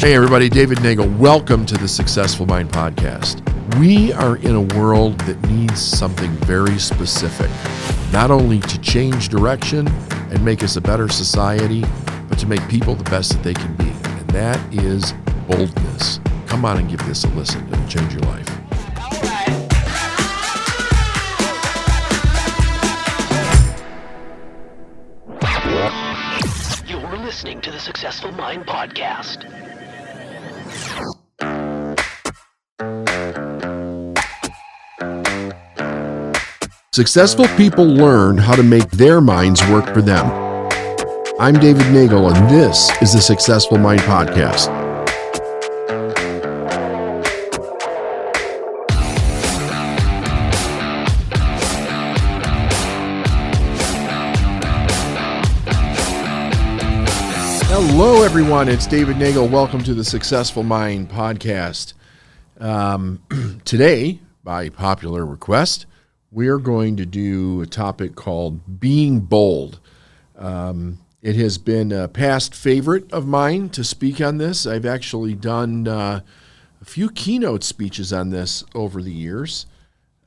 Hey everybody, David Nagel. Welcome to the Successful Mind Podcast. We are in a world that needs something very specific, not only to change direction and make us a better society, but to make people the best that they can be. And that is boldness. Come on and give this a listen. It'll change your life. You're listening to the Successful Mind Podcast. Successful people learn how to make their minds work for them. I'm David Nagel, and this is the Successful Mind Podcast. Hello, everyone. It's David Nagel. Welcome to the Successful Mind Podcast. Today, by popular request, we are going to do a topic called being bold. It has been a past favorite of mine to speak on this. I've actually done a few keynote speeches on this over the years.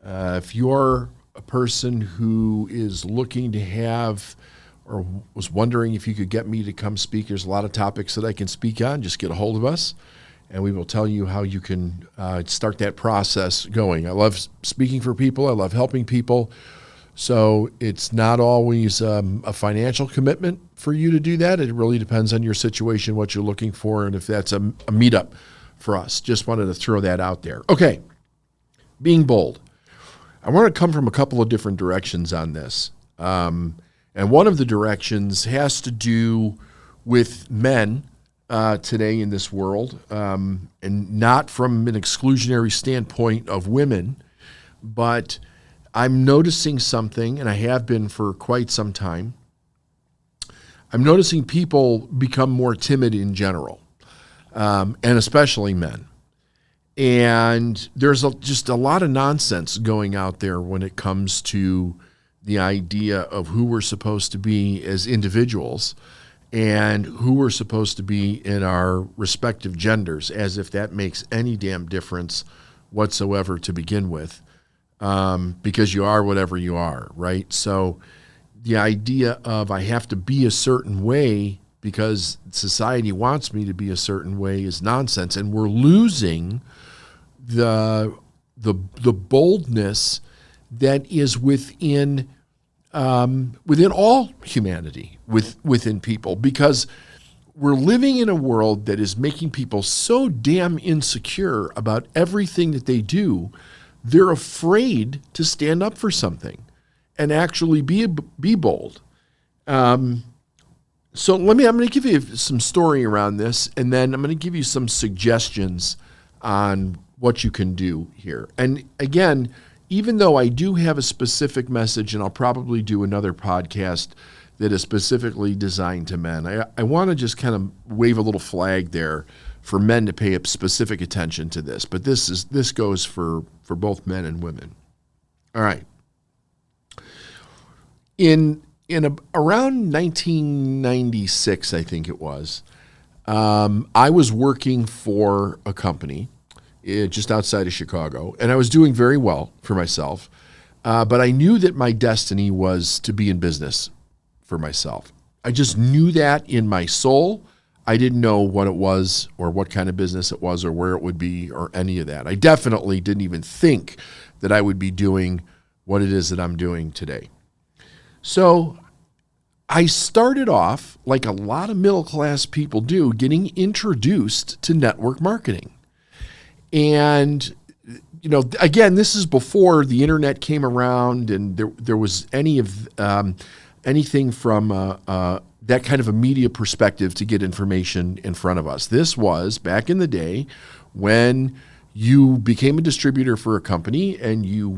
If you're a person who is looking to have or was wondering if you could get me to come speak, there's a lot of topics that I can speak on. Just get a hold of us, and we will tell you how you can start that process going. I love speaking for people. I love helping people. So it's not always a financial commitment for you to do that. It really depends on your situation, what you're looking for, and if that's a meetup for us. Just wanted to throw that out there. Okay, being bold. I want to come from a couple of different directions on this. And one of the directions has to do with men today in this world, and not from an exclusionary standpoint of women, but I'm noticing something, and I have been for quite some time. I'm noticing people become more timid in general, and especially men. And there's just a lot of nonsense going out there when it comes to the idea of who we're supposed to be as individuals and who we're supposed to be in our respective genders, as if that makes any damn difference whatsoever to begin with, because you are whatever you are, right? So the idea of I have to be a certain way because society wants me to be a certain way is nonsense, and we're losing the boldness that is within all humanity, within people, because we're living in a world that is making people so damn insecure about everything that they do. They're afraid to stand up for something and actually be bold. So I'm going to give you some story around this, and then I'm going to give you some suggestions on what you can do here. And again, even though I do have a specific message, and I'll probably do another podcast that is specifically designed to men, I want to just kind of wave a little flag there for men to pay specific attention to this. But this goes for both men and women. All right. In around 1996, I think it was, I was working for a company just outside of Chicago, and I was doing very well for myself, but I knew that my destiny was to be in business for myself. I just knew that in my soul. I didn't know what it was or what kind of business it was or where it would be or any of that. I definitely didn't even think that I would be doing what it is that I'm doing today. So I started off, like a lot of middle-class people do, getting introduced to network marketing. And, again, this is before the internet came around and there was anything from that kind of a media perspective to get information in front of us. This was back in the day when you became a distributor for a company and you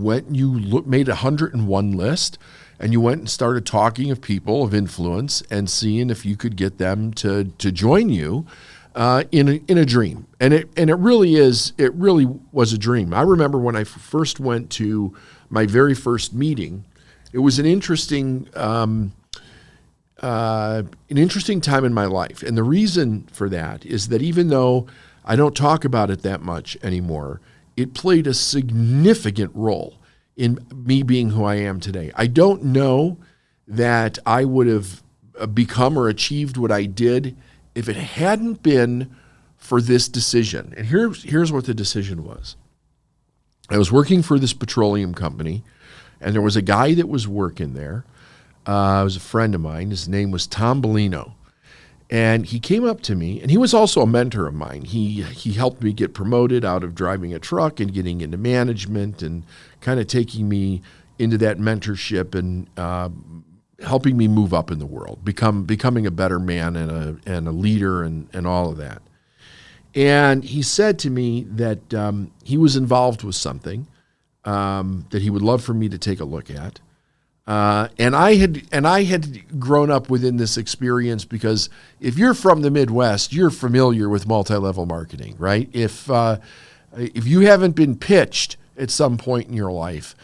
made a 101 list and you went and started talking of people of influence and seeing if you could get them to join you in a dream. And it really was a dream. I remember when I first went to my very first meeting, it was an interesting an interesting time in my life. And the reason for that is that even though I don't talk about it that much anymore, it played a significant role in me being who I am today. I don't know that I would have become or achieved what I did if it hadn't been for this decision. And here's what the decision was. I was working for this petroleum company, and there was a guy that was working there. It was a friend of mine. His name was Tom Bellino. And he came up to me, and he was also a mentor of mine. He helped me get promoted out of driving a truck and getting into management and kind of taking me into that mentorship and helping me move up in the world, becoming a better man and a leader and all of that. And he said to me that he was involved with something that he would love for me to take a look at. And I had grown up within this experience because if you're from the Midwest, you're familiar with multi-level marketing, right? If you haven't been pitched at some point in your life,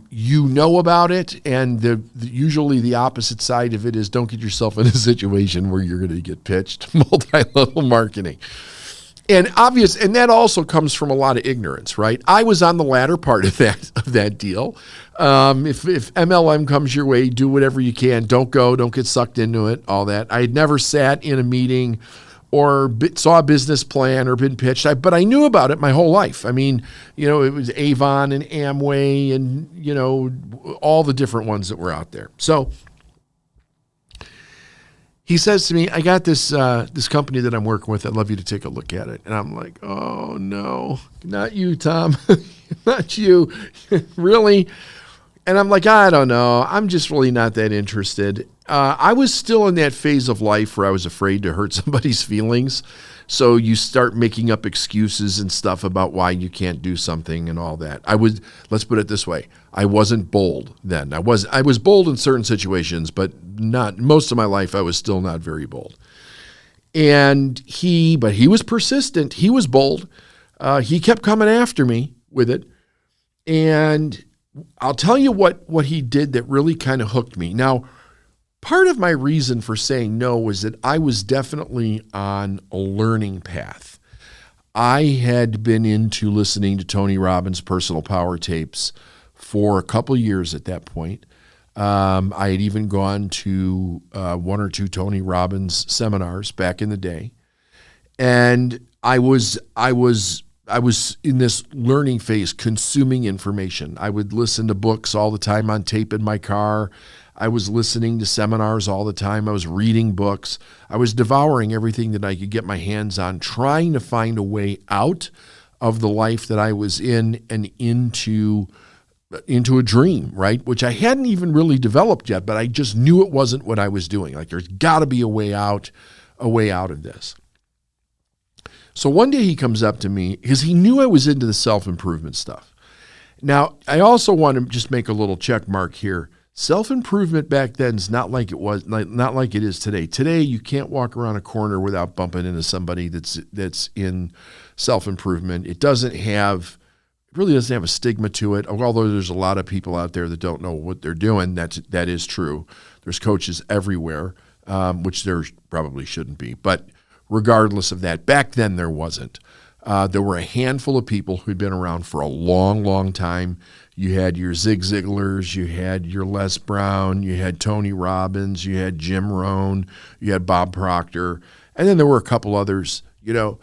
you know about it, and usually the opposite side of it is don't get yourself in a situation where you're going to get pitched multi-level marketing. And that also comes from a lot of ignorance, right? I was on the latter part of that deal. If MLM comes your way, do whatever you can. Don't get sucked into it, all that. I had never sat in a meeting or saw a business plan or been pitched, but I knew about it my whole life. I mean, it was Avon and Amway and, all the different ones that were out there. So he says to me, I got this company that I'm working with. I'd love you to take a look at it. And I'm like, oh, no, not you, Tom. Not you. Really? And I'm like, I don't know. I'm just really not that interested. I was still in that phase of life where I was afraid to hurt somebody's feelings. So you start making up excuses and stuff about why you can't do something and all that. Let's put it this way. I wasn't bold then. I was bold in certain situations, but not most of my life. I was still not very bold. But he was persistent. He was bold. He kept coming after me with it. And I'll tell you what he did that really kind of hooked me. Now, part of my reason for saying no was that I was definitely on a learning path. I had been into listening to Tony Robbins' personal power tapes for a couple years at that point. I had even gone to one or two Tony Robbins seminars back in the day. And I was in this learning phase, consuming information. I would listen to books all the time on tape in my car. I was listening to seminars all the time. I was reading books. I was devouring everything that I could get my hands on, trying to find a way out of the life that I was in and into a dream, right? Which I hadn't even really developed yet, but I just knew it wasn't what I was doing. Like there's got to be a way out of this. So one day he comes up to me because he knew I was into the self-improvement stuff. Now, I also want to just make a little check mark here. Self-improvement back then is not like it is today. Today, you can't walk around a corner without bumping into somebody that's in self-improvement. It really doesn't have a stigma to it. Although there's a lot of people out there that don't know what they're doing. That is true. There's coaches everywhere, which there probably shouldn't be. But regardless of that, back then there wasn't. There were a handful of people who'd been around for a long, long time. You had your Zig Ziglars, you had your Les Brown, you had Tony Robbins, you had Jim Rohn, you had Bob Proctor, and then there were a couple others, and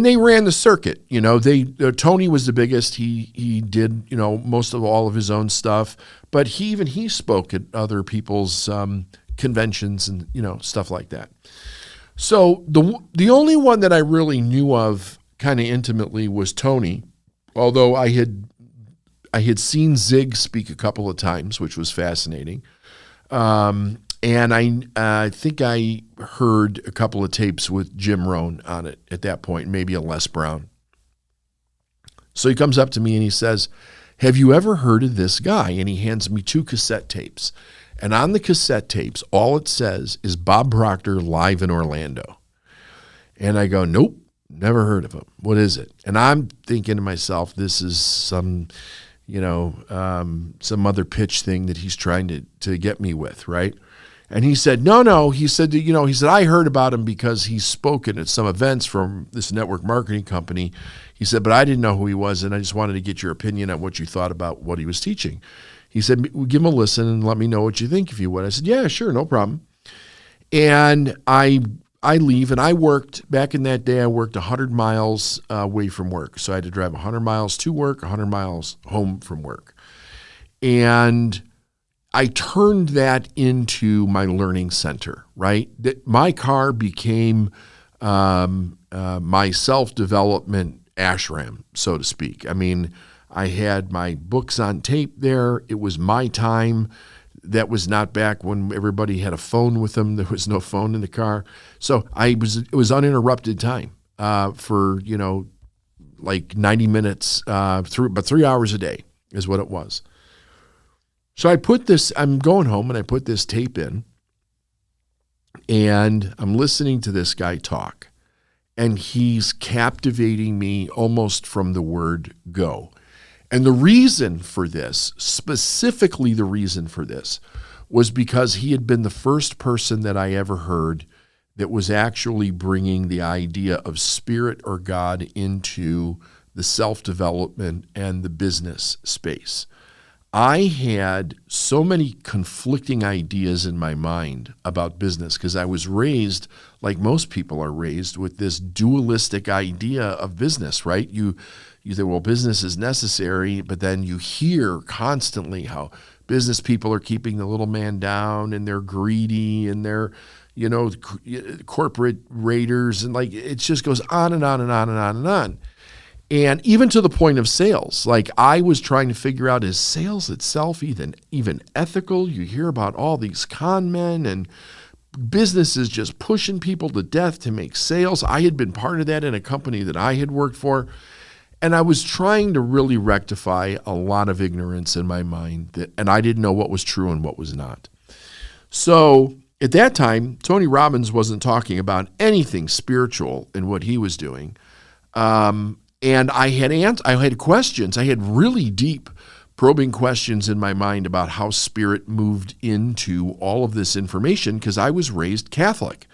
they ran the circuit. Tony was the biggest. He did, most of all of his own stuff, but he spoke at other people's conventions and, stuff like that. So the only one that I really knew of kind of intimately was Tony, although I had seen Zig speak a couple of times, which was fascinating. And I think I heard a couple of tapes with Jim Rohn on it at that point, maybe a Les Brown. So he comes up to me and he says, "Have you ever heard of this guy?" And he hands me 2 cassette tapes. And on the cassette tapes, all it says is Bob Proctor live in Orlando. And I go, "Nope, never heard of him. What is it?" And I'm thinking to myself, this is some other pitch thing that he's trying to get me with, right? And he said, no. He said, I heard about him because he's spoken at some events from this network marketing company. He said, but I didn't know who he was, and I just wanted to get your opinion on what you thought about what he was teaching. He said, well, give him a listen and let me know what you think if you would. I said, yeah, sure, no problem. And I leave, and I worked, back in that day, I worked 100 miles away from work. So I had to drive 100 miles to work, 100 miles home from work. And I turned that into my learning center, right? That my car became my self-development ashram, so to speak. I mean, I had my books on tape there. It was my time. That was not back when everybody had a phone with them. There was no phone in the car. So it was uninterrupted time for, like 90 minutes, but 3 hours a day is what it was. So I'm going home and I put this tape in and I'm listening to this guy talk, and he's captivating me almost from the word go. And the reason for this, specifically the reason for this, was because he had been the first person that I ever heard that was actually bringing the idea of spirit or God into the self-development and the business space. I had so many conflicting ideas in my mind about business because I was raised, like most people are raised, with this dualistic idea of business, right? You say, well, business is necessary, but then you hear constantly how business people are keeping the little man down and they're greedy and they're, corporate raiders, and like it just goes on and on and on and on and on. And even to the point of sales, like I was trying to figure out, is sales itself even ethical? You hear about all these con men and businesses just pushing people to death to make sales. I had been part of that in a company that I had worked for. And I was trying to really rectify a lot of ignorance in my mind, and I didn't know what was true and what was not. So at that time, Tony Robbins wasn't talking about anything spiritual in what he was doing. And I had questions. I had really deep, probing questions in my mind about how spirit moved into all of this information because I was raised Catholic.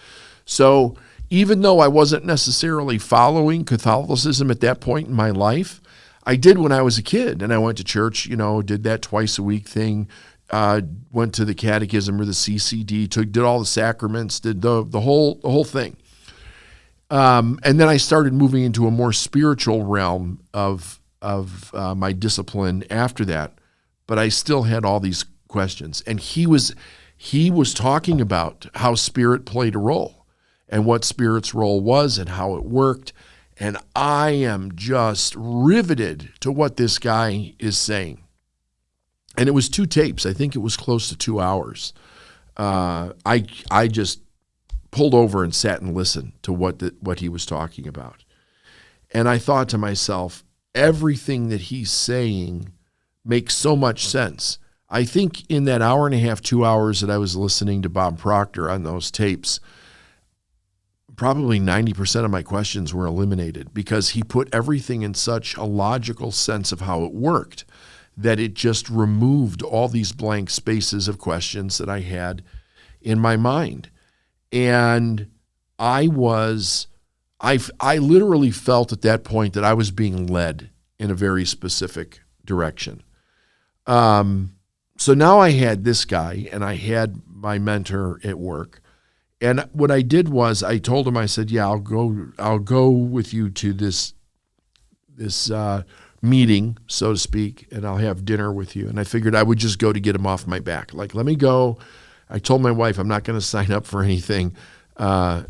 So even though I wasn't necessarily following Catholicism at that point in my life, I did when I was a kid. And I went to church, did that twice a week thing, went to the catechism or the CCD, did all the sacraments, did the whole thing. And then I started moving into a more spiritual realm of my discipline after that, but I still had all these questions. And he was talking about how spirit played a role and what spirit's role was and how it worked. And I am just riveted to what this guy is saying. And it was 2 tapes. I think it was close to 2 hours. I just pulled over and sat and listened to what he was talking about. And I thought to myself, everything that he's saying makes so much sense. I think in that hour and a half, 2 hours that I was listening to Bob Proctor on those tapes, probably 90% of my questions were eliminated because he put everything in such a logical sense of how it worked that it just removed all these blank spaces of questions that I had in my mind. And I literally felt at that point that I was being led in a very specific direction. So now I had this guy and I had my mentor at work. And what I did was I told him, I said, yeah, I'll go with you to this meeting, so to speak, and I'll have dinner with you. And I figured I would just go to get him off my back. Like, let me go. I told my wife I'm not going to sign up for anything. I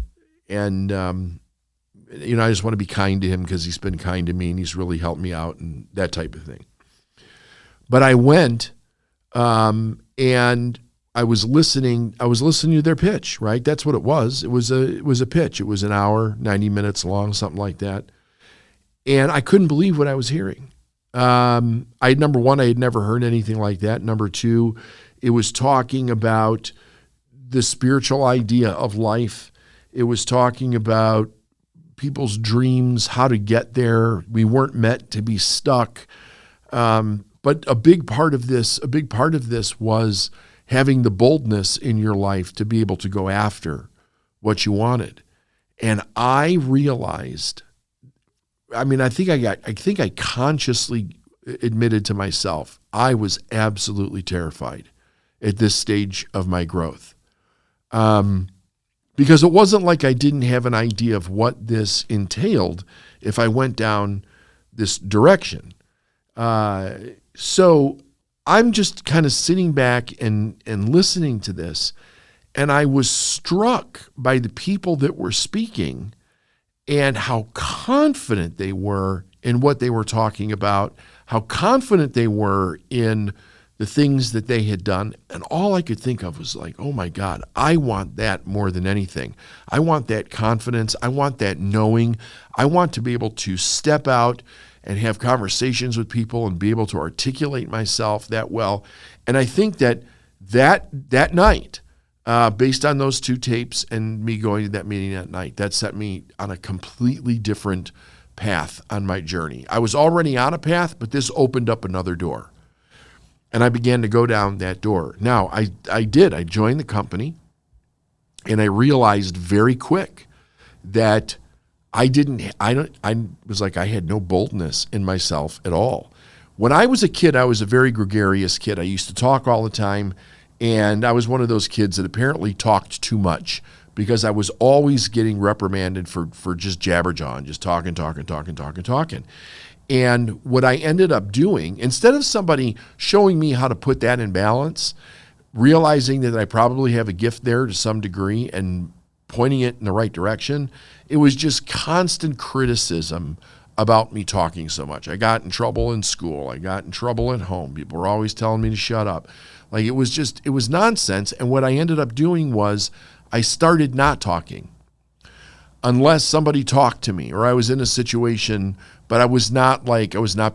just want to be kind to him because he's been kind to me and he's really helped me out and that type of thing. But I went and I was listening to their pitch, right? That's what it was. It was a pitch. It was an hour, 90 minutes long, something like that. And I couldn't believe what I was hearing. Number one, I had never heard anything like that. Number two, it was talking about the spiritual idea of life. It was talking about people's dreams, how to get there. We weren't meant to be stuck. But a big part of this was, having the boldness in your life to be able to go after what you wanted. And I realized, I think I consciously admitted to myself, I was absolutely terrified at this stage of my growth. Because it wasn't like I didn't have an idea of what this entailed if I went down this direction. So I'm just kind of sitting back and listening to this, and I was struck by the people that were speaking and how confident they were in what they were talking about, how confident they were in the things that they had done. And all I could think of was like, oh my God, I want that more than anything. I want that confidence. I want that knowing. I want to be able to step out and have conversations with people and be able to articulate myself that well. And I think that night, based on those two tapes and me going to that meeting that night, that set me on a completely different path on my journey. I was already on a path, but this opened up another door. And I began to go down that door. Now, I did. I joined the company, and I realized very quick that I was like, I had no boldness in myself at all. When I was a kid, I was a very gregarious kid. I used to talk all the time, and I was one of those kids that apparently talked too much because I was always getting reprimanded for just jabberjawing, just talking. And what I ended up doing, instead of somebody showing me how to put that in balance, realizing that I probably have a gift there to some degree and pointing it in the right direction, it was just constant criticism about me talking so much. I got in trouble in school. I got in trouble at home. People were always telling me to shut up. Like it was nonsense. And what I ended up doing was I started not talking unless somebody talked to me or I was in a situation, but I was not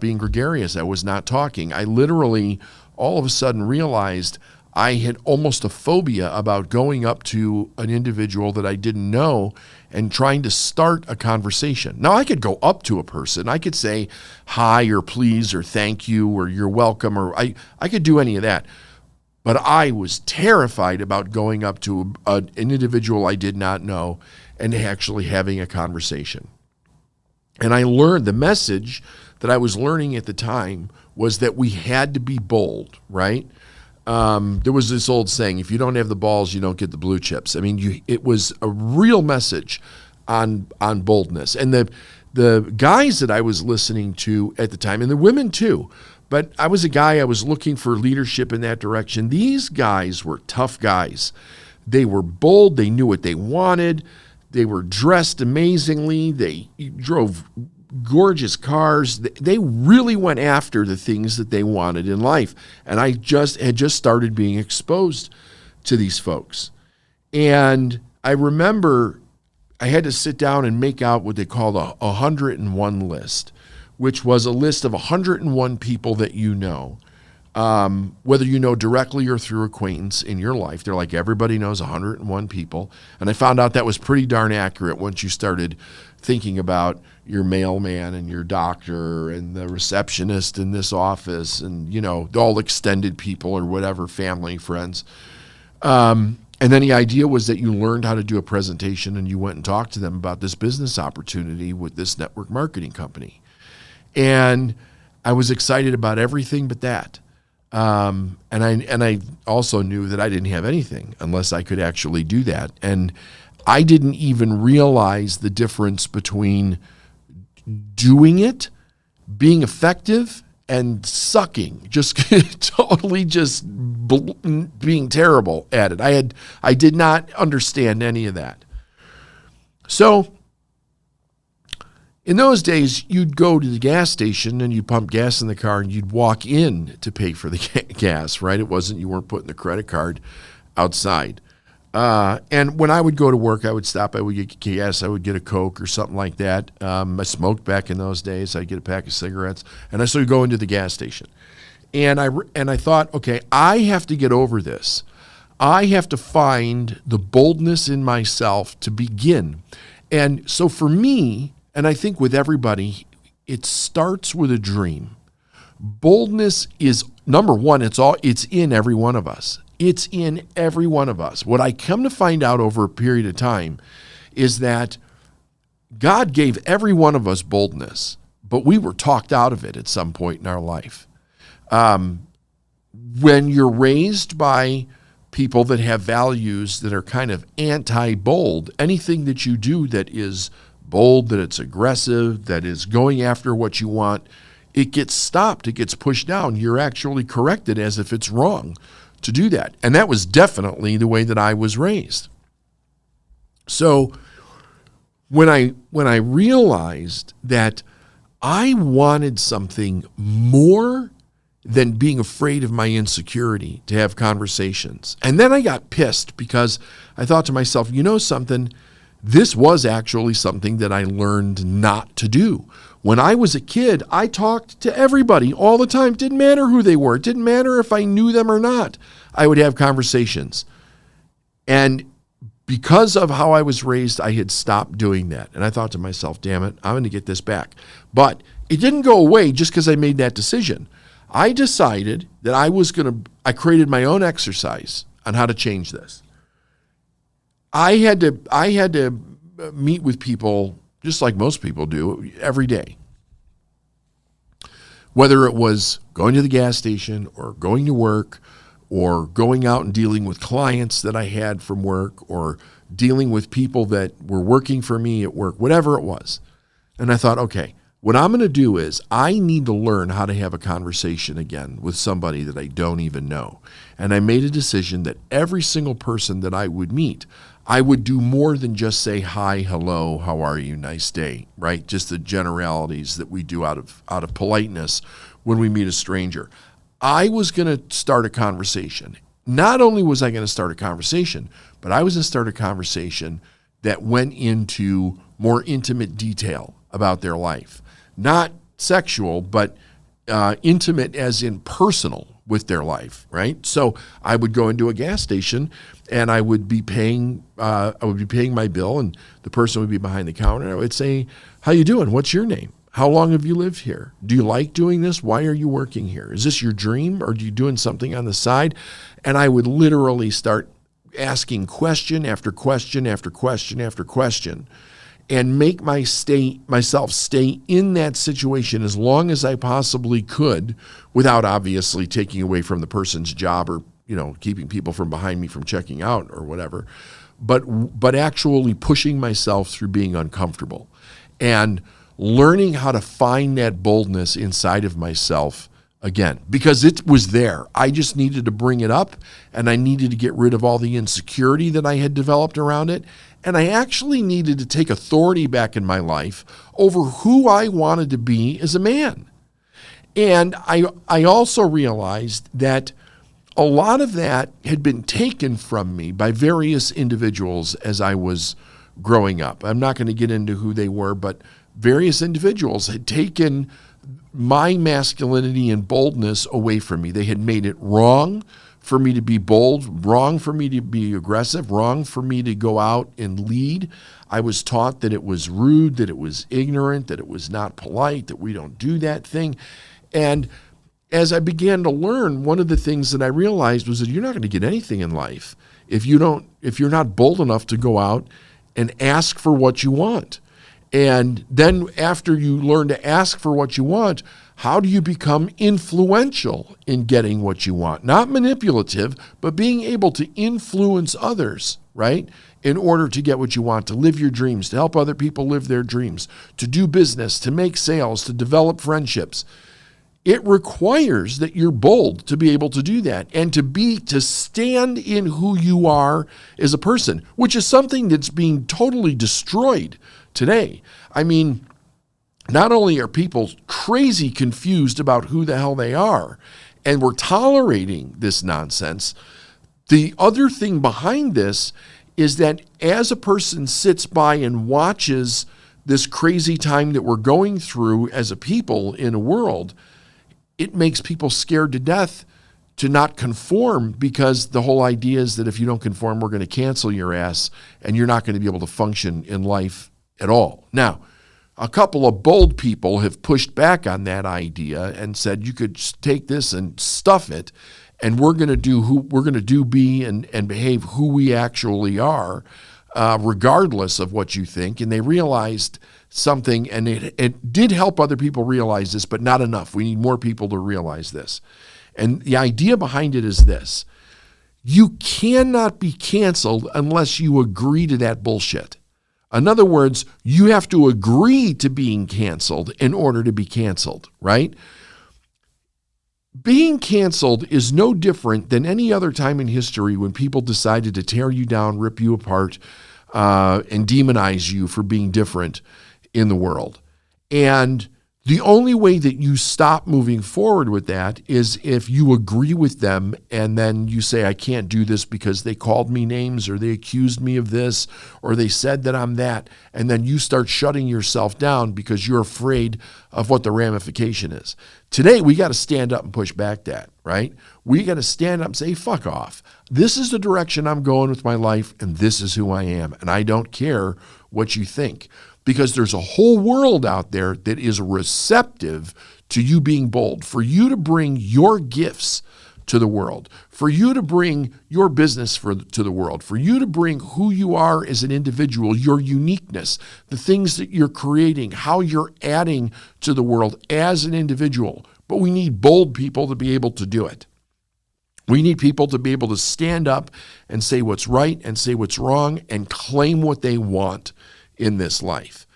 being gregarious. I was not talking. I literally all of a sudden realized I had almost a phobia about going up to an individual that I didn't know and trying to start a conversation. Now, I could go up to a person. I could say hi or please or thank you or you're welcome or I could do any of that. But I was terrified about going up to an individual I did not know and actually having a conversation. And I learned the message that I was learning at the time was that we had to be bold, right? There was this old saying, if you don't have the balls, you don't get the blue chips. I mean, it was a real message on boldness. And the guys that I was listening to at the time, and the women too, but I was a guy, I was looking for leadership in that direction. These guys were tough guys. They were bold. They knew what they wanted. They were dressed amazingly. They drove gorgeous cars. They really went after the things that they wanted in life. And I had just started being exposed to these folks. And I remember I had to sit down and make out what they called a 101 list, which was a list of 101 people that you know, whether you know directly or through acquaintance in your life. They're like, everybody knows 101 people. And I found out that was pretty darn accurate once you started thinking about your mailman and your doctor and the receptionist in this office and, you know, all extended people or whatever, family, friends. And then the idea was that you learned how to do a presentation and you went and talked to them about this business opportunity with this network marketing company. And I was excited about everything but that. And I also knew that I didn't have anything unless I could actually do that. And I didn't even realize the difference between doing it, being effective, and sucking, just totally just being terrible at it. I did not understand any of that. So in those days, you'd go to the gas station and you'd pump gas in the car and you'd walk in to pay for the gas, right? You weren't putting the credit card outside. And when I would go to work, I would stop, I would get gas, I would get a Coke or something like that. I smoked back in those days. I'd get a pack of cigarettes. And I started going to the gas station. And I thought, okay, I have to get over this. I have to find the boldness in myself to begin. And so for me, and I think with everybody, it starts with a dream. Boldness is, number one, it's in every one of us. It's in every one of us. What I come to find out over a period of time is that God gave every one of us boldness, but we were talked out of it at some point in our life. When you're raised by people that have values that are kind of anti-bold, anything that you do that is bold, that it's aggressive, that is going after what you want, it gets stopped, it gets pushed down. You're actually corrected as if it's wrong to do that. And that was definitely the way that I was raised. So when I realized that I wanted something more than being afraid of my insecurity to have conversations. And then I got pissed because I thought to myself, you know something, this was actually something that I learned not to do. When I was a kid, I talked to everybody all the time. It didn't matter who they were. It didn't matter if I knew them or not. I would have conversations. And because of how I was raised, I had stopped doing that. And I thought to myself, damn it, I'm going to get this back. But it didn't go away just because I made that decision. I decided that I created my own exercise on how to change this. I had to meet with people, just like most people do, every day. Whether it was going to the gas station or going to work or going out and dealing with clients that I had from work or dealing with people that were working for me at work, whatever it was. And I thought, okay, what I'm going to do is I need to learn how to have a conversation again with somebody that I don't even know. And I made a decision that every single person that I would meet, I would do more than just say, hi, hello, how are you, nice day, right? Just the generalities that we do out of politeness when we meet a stranger. I was going to start a conversation. Not only was I going to start a conversation, but I was going to start a conversation that went into more intimate detail about their life. Not sexual, but intimate as in personal with their life, right? So I would go into a gas station and I would be paying my bill, and the person would be behind the counter. And I would say, how you doing? What's your name? How long have you lived here? Do you like doing this? Why are you working here? Is this your dream, or are you doing something on the side? And I would literally start asking question after question after question after question, and make myself stay in that situation as long as I possibly could, without obviously taking away from the person's job or keeping people from behind me from checking out or whatever, but actually pushing myself through being uncomfortable and learning how to find that boldness inside of myself again, because it was there. I just needed to bring it up, and I needed to get rid of all the insecurity that I had developed around it. And I actually needed to take authority back in my life over who I wanted to be as a man. And I also realized that a lot of that had been taken from me by various individuals as I was growing up. I'm not going to get into who they were, but various individuals had taken my masculinity and boldness away from me. They had made it wrong for me to be bold, wrong for me to be aggressive, wrong for me to go out and lead. I was taught that it was rude, that it was ignorant, that it was not polite, that we don't do that thing. And as I began to learn, one of the things that I realized was that you're not going to get anything in life if you're not bold enough to go out and ask for what you want. And then after you learn to ask for what you want, how do you become influential in getting what you want? Not manipulative, but being able to influence others, right? In order to get what you want, to live your dreams, to help other people live their dreams, to do business, to make sales, to develop friendships. It requires that you're bold to be able to do that and to stand in who you are as a person, which is something that's being totally destroyed today. I mean, not only are people crazy confused about who the hell they are, and we're tolerating this nonsense, the other thing behind this is that as a person sits by and watches this crazy time that we're going through as a people in a world, it makes people scared to death to not conform, because the whole idea is that if you don't conform, we're going to cancel your ass and you're not going to be able to function in life at all. Now, a couple of bold people have pushed back on that idea and said you could take this and stuff it and we're going to be and behave who we actually are, regardless of what you think. And they realized something, and it did help other people realize this, but not enough. We need more people to realize this. And the idea behind it is this: you cannot be canceled unless you agree to that bullshit. In other words, you have to agree to being canceled in order to be canceled, right? Being canceled is no different than any other time in history when people decided to tear you down, rip you apart, and demonize you for being different in the world. And the only way that you stop moving forward with that is if you agree with them and then you say, I can't do this because they called me names, or they accused me of this, or they said that I'm that. And then you start shutting yourself down because you're afraid of what the ramification is. Today, we got to stand up and push back that, right? We got to stand up and say, fuck off. This is the direction I'm going with my life, and this is who I am. And I don't care what you think. Because there's a whole world out there that is receptive to you being bold, for you to bring your gifts to the world, for you to bring your business to the world, for you to bring who you are as an individual, your uniqueness, the things that you're creating, how you're adding to the world as an individual. But we need bold people to be able to do it. We need people to be able to stand up and say what's right and say what's wrong and claim what they want in this life.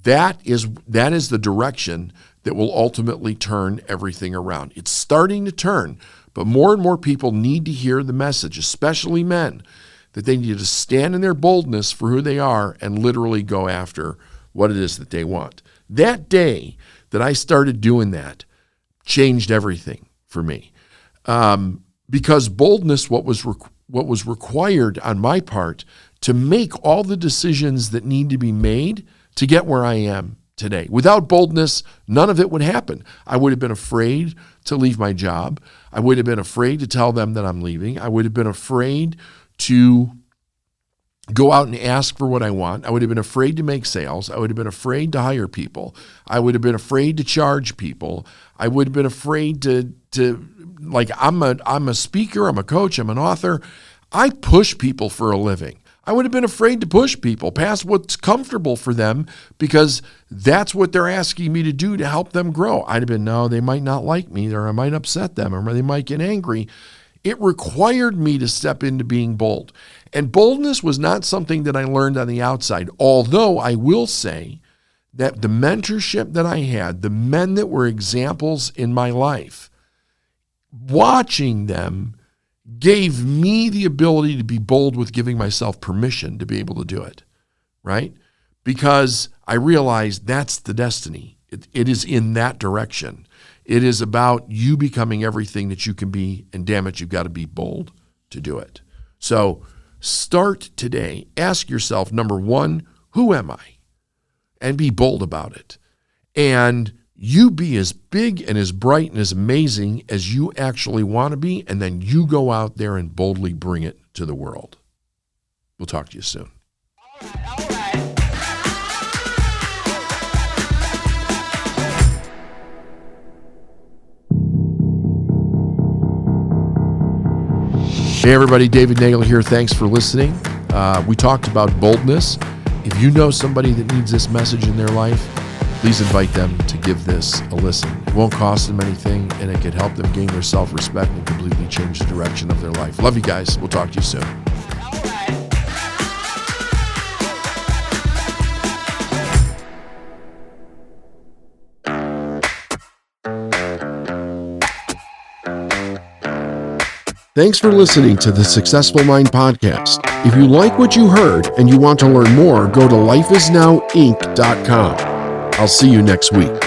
That is the direction that will ultimately turn everything around. It's starting to turn, but more and more people need to hear the message, especially men, that they need to stand in their boldness for who they are and literally go after what it is that they want. That day that I started doing that changed everything for me, because boldness, what was required on my part to make all the decisions that need to be made to get where I am today. Without boldness, none of it would happen. I would have been afraid to leave my job. I would have been afraid to tell them that I'm leaving. I would have been afraid to go out and ask for what I want. I would have been afraid to make sales. I would have been afraid to hire people. I would have been afraid to charge people. I would have been afraid to like, I'm a speaker, I'm a coach, I'm an author. I push people for a living. I would have been afraid to push people past what's comfortable for them because that's what they're asking me to do to help them grow. I'd have been, no, they might not like me, or I might upset them, or they might get angry. It required me to step into being bold. And boldness was not something that I learned on the outside, although I will say that the mentorship that I had, the men that were examples in my life, watching them gave me the ability to be bold with giving myself permission to be able to do it, right? Because I realized that's the destiny. It is in that direction. It is about you becoming everything that you can be, and damn it, you've got to be bold to do it. So start today. Ask yourself, number one, who am I? And be bold about it. And you be as big and as bright and as amazing as you actually want to be, and then you go out there and boldly bring it to the world. We'll talk to you soon. All right. Hey everybody, David Nagel here. Thanks for listening. We talked about boldness. If you know somebody that needs this message in their life, please invite them to give this a listen. It won't cost them anything, and it could help them gain their self-respect and completely change the direction of their life. Love you guys. We'll talk to you soon. Thanks for listening to the Successful Mind Podcast. If you like what you heard and you want to learn more, go to lifeisnowinc.com. I'll see you next week.